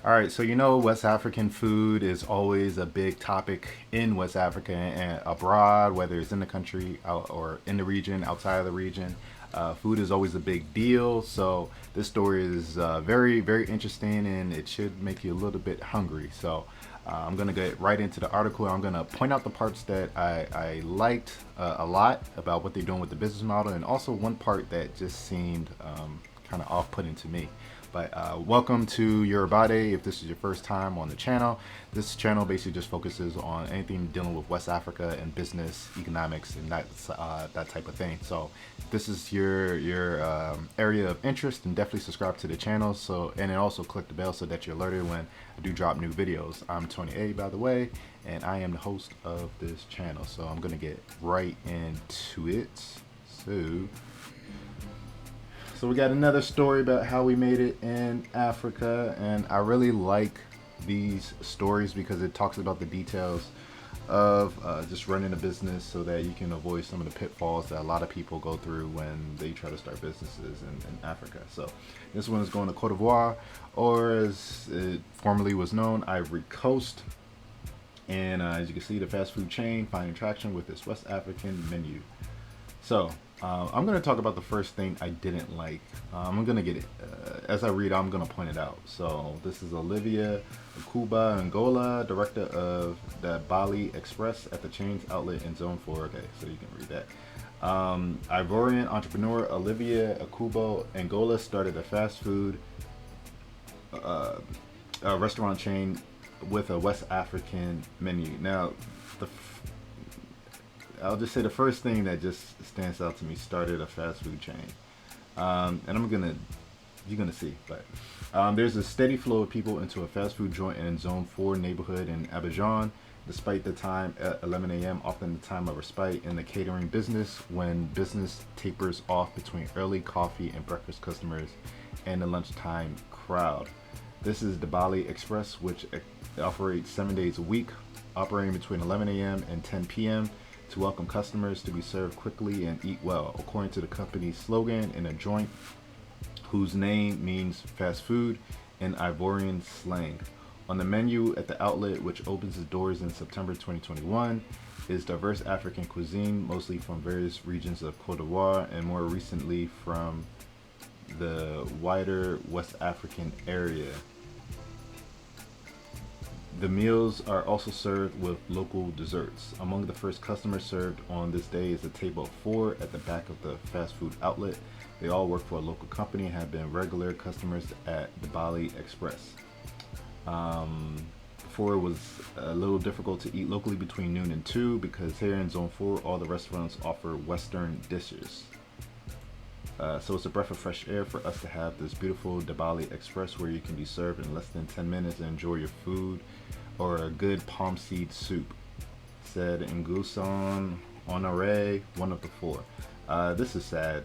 All right, so you know, West African food is always a big topic in West Africa and abroad, whether it's in the country or in the region, outside of the region. Food is always a big deal. So this story is very, very interesting, and it should make you a little bit hungry. So I'm gonna get right into the article. I'm gonna point out the parts that I liked a lot about what they're doing with the business model, and also one part that just seemed kind of off-putting to me. But welcome to YORUBADE. If this is your first time on the channel, this channel basically just focuses on anything dealing with West Africa and business, economics, and that type of thing. So if this is your area of interest, then definitely subscribe to the channel. And then also click the bell so that you're alerted when I do drop new videos. I'm Tony A, by the way, and I am the host of this channel. So I'm gonna get right into it. So we got another story about how we made it in Africa, and I really like these stories because it talks about the details of just running a business so that you can avoid some of the pitfalls that a lot of people go through when they try to start businesses in Africa. So this one is going to Cote d'Ivoire, or as it formerly was known, Ivory Coast. And as you can see, the fast food chain finding traction with its West African menu. So I'm going to talk about the first thing I didn't like. I'm going to get it. As I read, I'm going to point it out. So this is Olivia Akuba Angola, director of the Bali Express at the chain's outlet in Zone 4. Okay, so you can read that. Ivorian entrepreneur Olivia Akubo Angola started a fast food restaurant chain with a West African menu. Now, I'll just say the first thing that just stands out to me, started a fast food chain. And you're gonna see, but there's a steady flow of people into a fast food joint in Zone 4 neighborhood in Abidjan, despite the time at 11 a.m., often the time of respite in the catering business when business tapers off between early coffee and breakfast customers and the lunchtime crowd. This is the Bali Express, which operates 7 days a week, operating between 11 a.m. and 10 p.m. to welcome customers to be served quickly and eat well, according to the company's slogan in a joint whose name means fast food in Ivorian slang. On the menu at the outlet, which opens its doors in September 2021, is diverse African cuisine, mostly from various regions of Cote d'Ivoire and more recently from the wider West African area. The meals are also served with local desserts. Among the first customers served on this day is a table of 4 at the back of the fast food outlet. They all work for a local company and have been regular customers at the Bali Express. Before it was a little difficult to eat locally between noon and 2 because here in Zone 4 all the restaurants offer Western dishes. So it's a breath of fresh air for us to have this beautiful Bali Express where you can be served in less than 10 minutes and enjoy your food or a good palm seed soup, said Nguson Honore, one of the 4. This is sad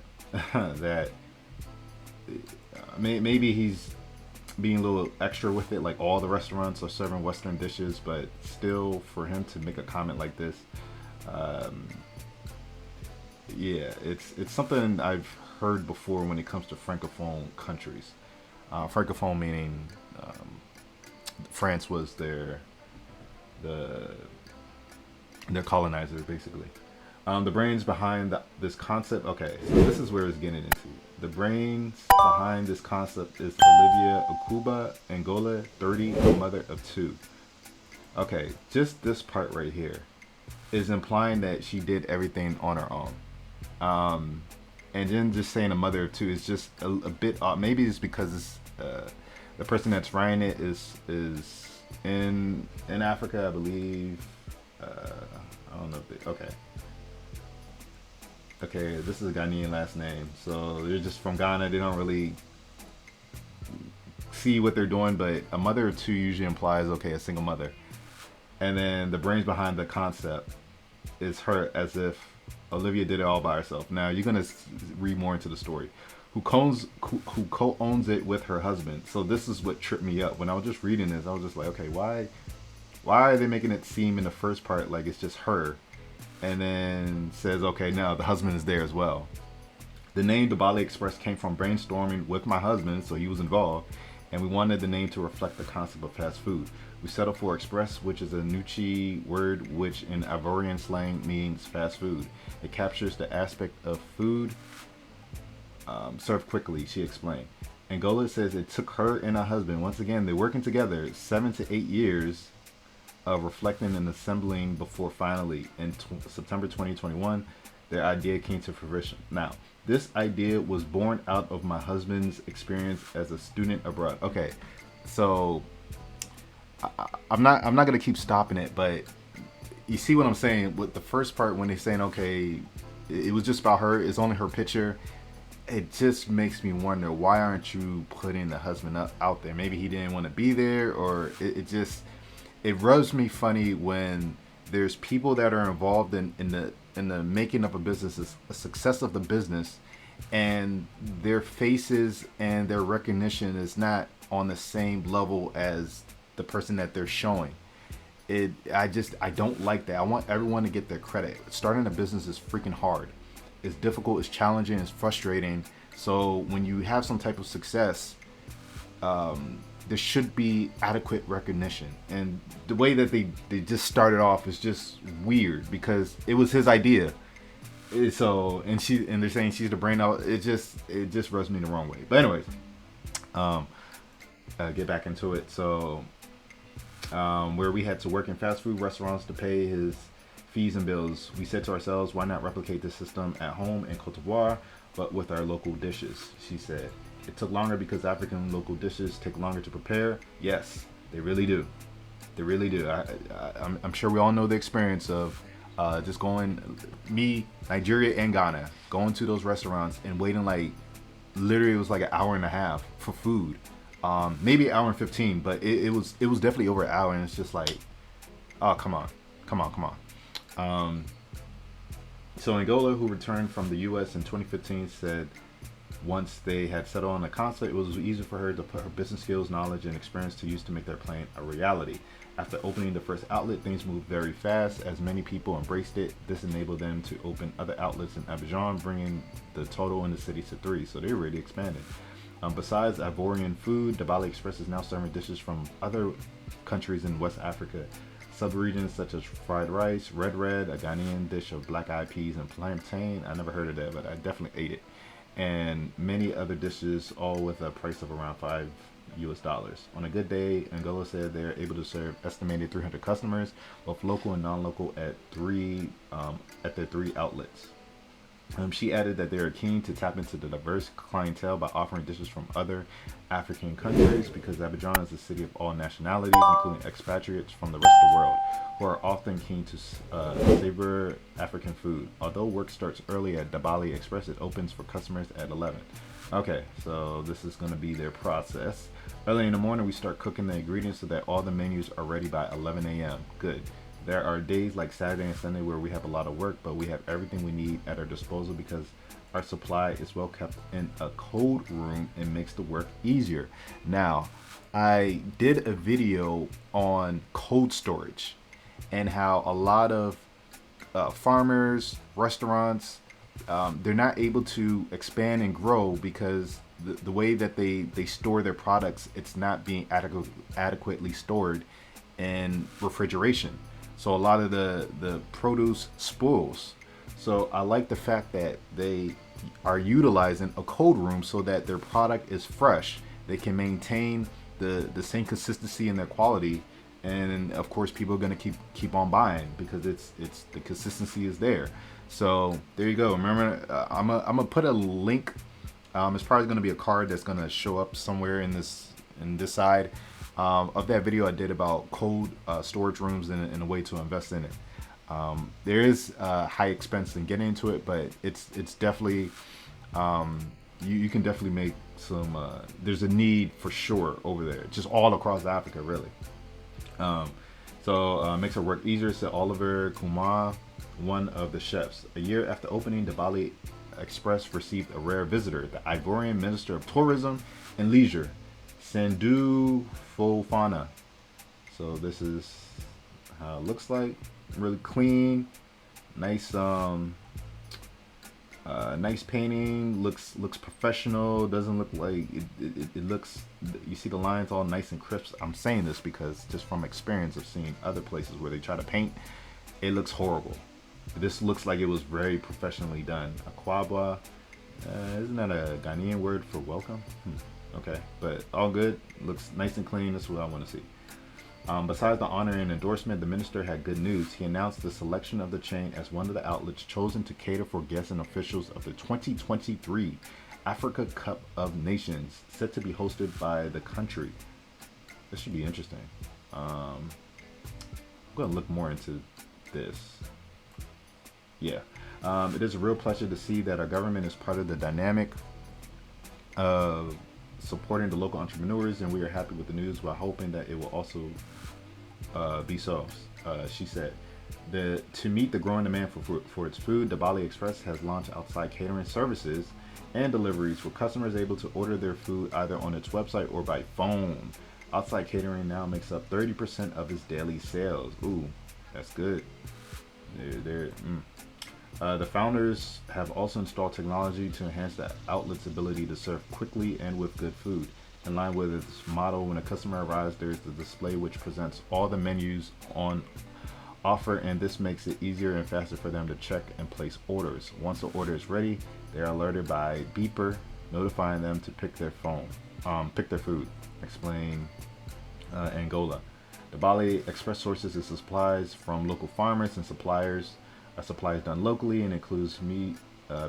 that maybe he's being a little extra with it, like all the restaurants are serving Western dishes, but still for him to make a comment like this, yeah, it's something I've heard before when it comes to francophone countries. Francophone meaning France was their colonizer, basically. The brains behind this concept. Okay, so this is where it's getting into. The brains behind this concept is Olivia Akuba Angola, 30, a mother of 2. Okay, just this part right here is implying that she did everything on her own. And then just saying a mother of 2 is just a bit odd. Maybe it's because it's, the person that's writing it is in Africa, I believe. I don't know if they, okay, this is a Ghanaian last name, so they're just from Ghana. They don't really see what they're doing, but a mother of 2 usually implies, okay, a single mother. And then the brains behind the concept is her, as if Olivia did it all by herself. Now you're gonna read more into the story. Who co-owns it with her husband. So this is what tripped me up when I was just reading this. I was just like, okay, why are they making it seem in the first part like it's just her, and then says, okay, now the husband is there as well. The name the Bali Express came from brainstorming with my husband, so he was involved, and we wanted the name to reflect the concept of fast food. We settled for Express, which is a Nuchi word which in Ivorian slang means fast food. It captures the aspect of food served quickly, she explained. Angola says it took her and her husband, once again, they're working together, 7 to 8 years of reflecting and assembling before finally, in September 2021, their idea came to fruition. Now, this idea was born out of my husband's experience as a student abroad. Okay, so I'm not gonna keep stopping it, but you see what I'm saying with the first part when they're saying, okay, it was just about her, it's only her picture. It just makes me wonder, why aren't you putting the husband out there? Maybe he didn't want to be there, or it rubs me funny when there's people that are involved in the making of a business, a success of the business, and their faces and their recognition is not on the same level as the person that they're showing. I don't like that. I want everyone to get their credit. Starting a business is freaking hard. It's difficult, it's challenging, it's frustrating. So when you have some type of success, there should be adequate recognition. And the way that they just started off is just weird because it was his idea. So and they're saying she's the brain out. It just rubs me the wrong way. But anyways, get back into it. So where we had to work in fast food restaurants to pay his fees and bills, we said to ourselves, why not replicate this system at home in Cote d'Ivoire, but with our local dishes, she said. It took longer because African local dishes take longer to prepare. Yes, they really do. They really do. I'm sure we all know the experience of just Nigeria and Ghana, going to those restaurants and waiting literally it was like an hour and a half for food. Maybe an hour and 15, but it was definitely over an hour, and it's just like, oh, come on. So Angola, who returned from the U.S. in 2015, said once they had settled on the concept, it was easier for her to put her business skills, knowledge, and experience to use to make their plan a reality. After opening the first outlet, things moved very fast as many people embraced it. This enabled them to open other outlets in Abidjan, bringing the total in the city to 3. So they already expanded. Besides Ivorian food, the Bali Express is now serving dishes from other countries in West Africa. Sub-regions such as fried rice, red, a Ghanaian dish of black-eyed peas and plantain. I never heard of that, but I definitely ate it. And many other dishes, all with a price of around $5 US. On a good day, Angola said they're able to serve estimated 300 customers, both local and non-local, at their 3 outlets. She added that they are keen to tap into the diverse clientele by offering dishes from other African countries because Abidjan is a city of all nationalities, including expatriates from the rest of the world, who are often keen to savor African food. Although work starts early at the Bali Express, it opens for customers at 11. Okay, so this is going to be their process. Early in the morning, we start cooking the ingredients so that all the menus are ready by 11 a.m. Good. There are days like Saturday and Sunday where we have a lot of work, but we have everything we need at our disposal because our supply is well kept in a cold room and makes the work easier. Now, I did a video on cold storage and how a lot of farmers, restaurants, they're not able to expand and grow because the way that they store their products, it's not being adequately stored in refrigeration. So a lot of the produce spoils. So I like the fact that they are utilizing a cold room so that their product is fresh. They can maintain the same consistency in their quality, and of course people are going to keep on buying because it's the consistency is there. So there you go. Remember, I'm gonna put a link. It's probably going to be a card that's going to show up somewhere in this side. Of that video I did about cold storage rooms and a way to invest in it. There is high expense in getting into it, but it's definitely you can definitely make some. There's a need for sure over there, just all across Africa, really. So makes it work easier, said Oliver Kumar, one of the chefs. A year after opening, the Bali Express received a rare visitor, the Ivorian Minister of Tourism and Leisure, Sandu Fofana. So this is how it looks like. Really clean, nice Nice painting, looks professional. Doesn't look like it looks. You see the lines all nice and crisp. I'm saying this because just from experience of seeing other places where they try to paint, it looks horrible. This looks like it was very professionally done. Aquaba, isn't that a Ghanaian word for welcome? Okay, but all good. Looks nice and clean. That's what I want to see. Besides the honor and endorsement, the minister had good news. He announced the selection of the chain as one of the outlets chosen to cater for guests and officials of the 2023 Africa Cup of Nations, set to be hosted by the country. This should be interesting. I'm going to look more into this. Yeah. It is a real pleasure to see that our government is part of the dynamic of supporting the local entrepreneurs, and we are happy with the news while hoping that it will also be so. She said, to meet the growing demand for its food, the Bali Express has launched outside catering services and deliveries, with customers able to order their food either on its website or by phone. Outside catering now makes up 30% of its daily sales. Ooh, that's good. The founders have also installed technology to enhance the outlet's ability to serve quickly and with good food. In line with its motto, when a customer arrives, there is the display which presents all the menus on offer, and this makes it easier and faster for them to check and place orders. Once the order is ready, they are alerted by beeper, notifying them to pick their food. Explain Angola. The Bali Express sources its supplies from local farmers and suppliers. Supply is done locally and includes meat,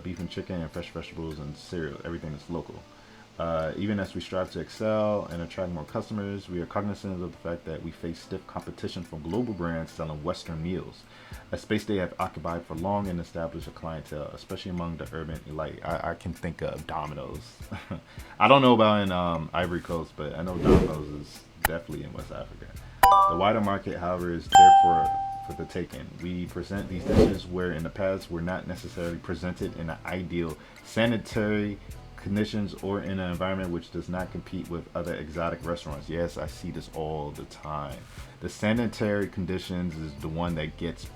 beef and chicken, and fresh vegetables and cereal. Everything is local. Even as we strive to excel and attract more customers, we are cognizant of the fact that we face stiff competition from global brands selling Western meals, a space they have occupied for long and established a clientele, especially among the urban elite. I can think of Domino's. I don't know about in Ivory Coast, but I know Domino's is definitely in West Africa. The wider market, however, is therefore for the taking. We present these dishes where in the past were not necessarily presented in an ideal sanitary conditions or in an environment which does not compete with other exotic restaurants. Yes, I see this all the time. The sanitary conditions is the one that gets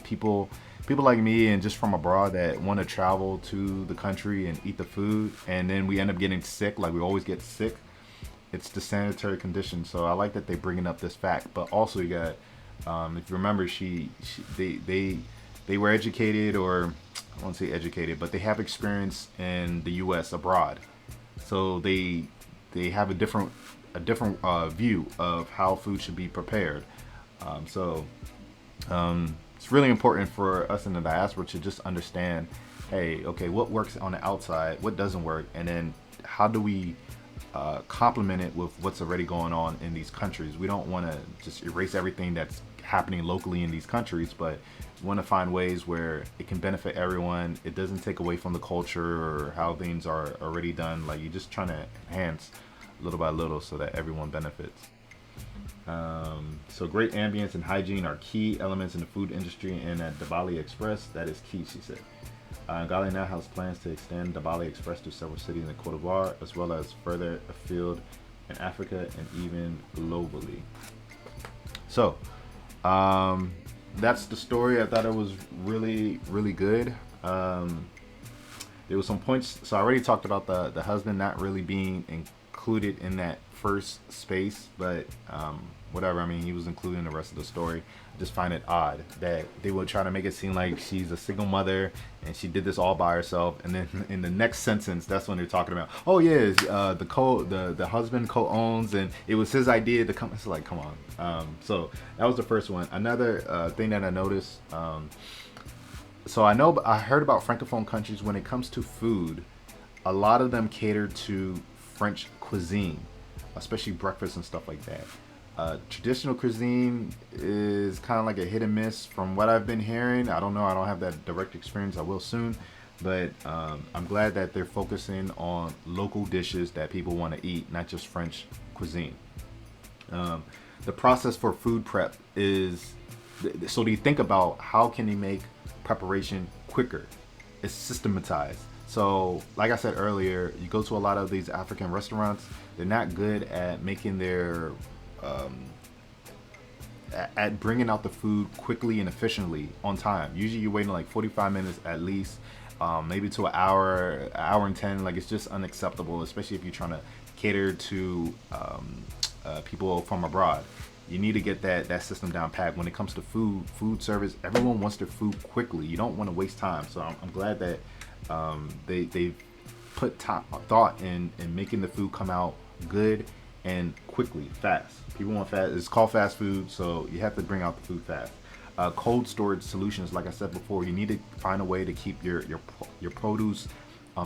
people like me and just from abroad that want to travel to the country and eat the food, and then we end up getting sick. Like we always get sick. It's the sanitary conditions. So I like that they're bringing up this fact, but also you got if you remember, they were educated, or I won't say educated, but they have experience in the U.S. abroad, so they have a different view of how food should be prepared. It's really important for us in the diaspora to just understand, hey, okay, what works on the outside, what doesn't work, and then how do we complement it with what's already going on in these countries. We don't want to just erase everything that's happening locally in these countries, but we want to find ways where it can benefit everyone. It doesn't take away from the culture or how things are already done. Like you're just trying to enhance little by little so that everyone benefits. So great ambience and hygiene are key elements in the food industry, and at the Bali Express, that is key, she said. Ghana now has plans to extend the Bali Express to several cities in Cote d'Ivoire, as well as further afield in Africa and even globally. So, that's the story. I thought it was really, really good. There was some points. So I already talked about the husband not really being included in that first space, but whatever. I mean, he was included in the rest of the story. I just find it odd that they would try to make it seem like she's a single mother and she did this all by herself, and then in the next sentence, that's when they're talking about, oh yeah, the husband co-owns and it was his idea to come. It's like, come on. So that was the first one. Another thing that I noticed. So I heard about Francophone countries when it comes to food. A lot of them cater to French cuisine, especially breakfast and stuff like that. Traditional cuisine is kind of like a hit and miss from what I've been hearing. I don't know. I don't have that direct experience. I will soon. But I'm glad that they're focusing on local dishes that people want to eat, not just French cuisine. The process for food prep is, so they think about how can they make preparation quicker. It's systematized. So like I said earlier, you go to a lot of these African restaurants, they're not good at making their at bringing out the food quickly and efficiently on time. Usually you're waiting like 45 minutes at least, maybe to an hour and 10. Like, it's just unacceptable, especially if you're trying to cater to people from abroad. You need to get that system down pat. When it comes to food service, everyone wants their food quickly. You don't want to waste time. So I'm glad that they put thought in making the food come out good and quickly, fast. People want fast. It's called fast food, so you have to bring out the food fast. Cold storage solutions, like I said before, you need to find a way to keep your produce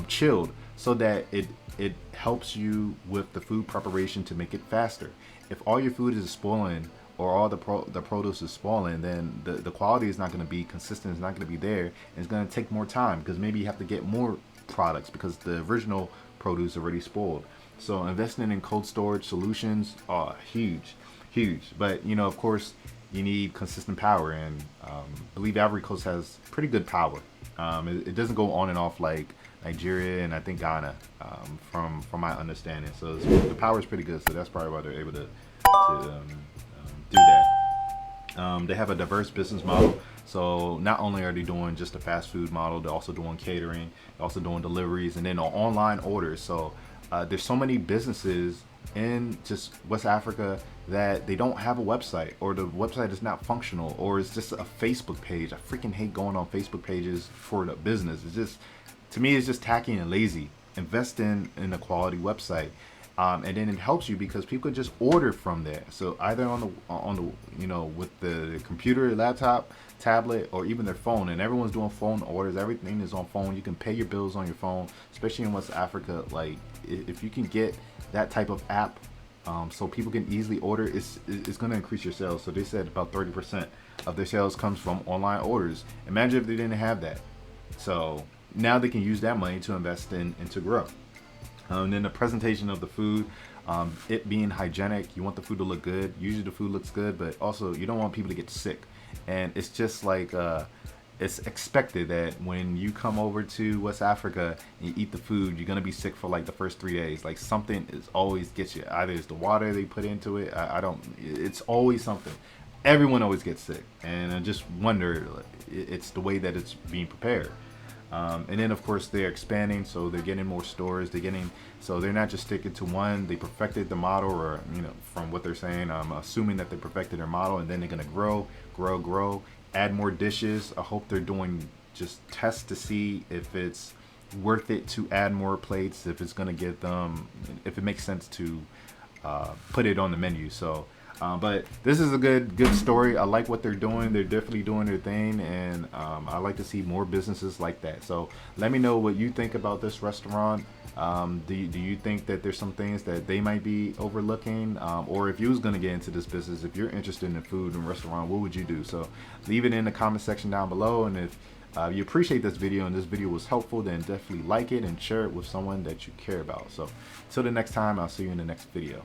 chilled, so that it helps you with the food preparation to make it faster. If all your food is spoiling, or all the produce is spoiling, then the quality is not going to be consistent. It's not going to be there, and it's going to take more time, because maybe you have to get more products because the original produce already spoiled. So investing in cold storage solutions are huge. But you know, of course, you need consistent power, and I believe Ivory Coast has pretty good power. It doesn't go on and off like Nigeria and I think Ghana, from my understanding. So the power is pretty good. So that's probably why they're able to do that. They have a diverse business model. So not only are they doing just a fast food model, they're also doing catering, they're also doing deliveries, and then online orders. So there's so many businesses in just West Africa that they don't have a website, or the website is not functional, or it's just a Facebook page. I freaking hate going on Facebook pages for the business. It's just, to me, it's just tacky and lazy. Invest in a quality website. And then it helps you because people can just order from there. So either on the you know, with the computer, laptop, tablet, or even their phone. And everyone's doing phone orders. Everything is on phone. You can pay your bills on your phone, especially in West Africa. Like, if you can get that type of app, so people can easily order, it's going to increase your sales. So they said about 30% of their sales comes from online orders. Imagine if they didn't have that. So now they can use that money to invest in and to grow. And then the presentation of the food, it being hygienic. You want the food to look good. Usually the food looks good, but also you don't want people to get sick. And it's just like, it's expected that when you come over to West Africa and you eat the food, you're gonna be sick for like the first 3 days. Like, something is always gets you. Either it's the water they put into it. It's always something. Everyone always gets sick, and I just wonder, it's the way that it's being prepared. And then of course they're expanding, so they're getting more stores. So they're not just sticking to one. They perfected the model, or you know, from what they're saying, I'm assuming that they perfected their model, and then they're gonna grow, add more dishes. I hope they're doing just tests to see if it's worth it to add more plates, if it's gonna get them, if it makes sense to put it on the menu. So. But this is a good story. I like what they're doing. They're definitely doing their thing, and I like to see more businesses like that. So let me know what you think about this restaurant. Do you think that there's some things that they might be overlooking, or if you was going to get into this business, if you're interested in food and restaurant, what would you do? So leave it in the comment section down below, and if you appreciate this video and this video was helpful, then definitely like it and share it with someone that you care about. So till the next time, I'll see you in the next video.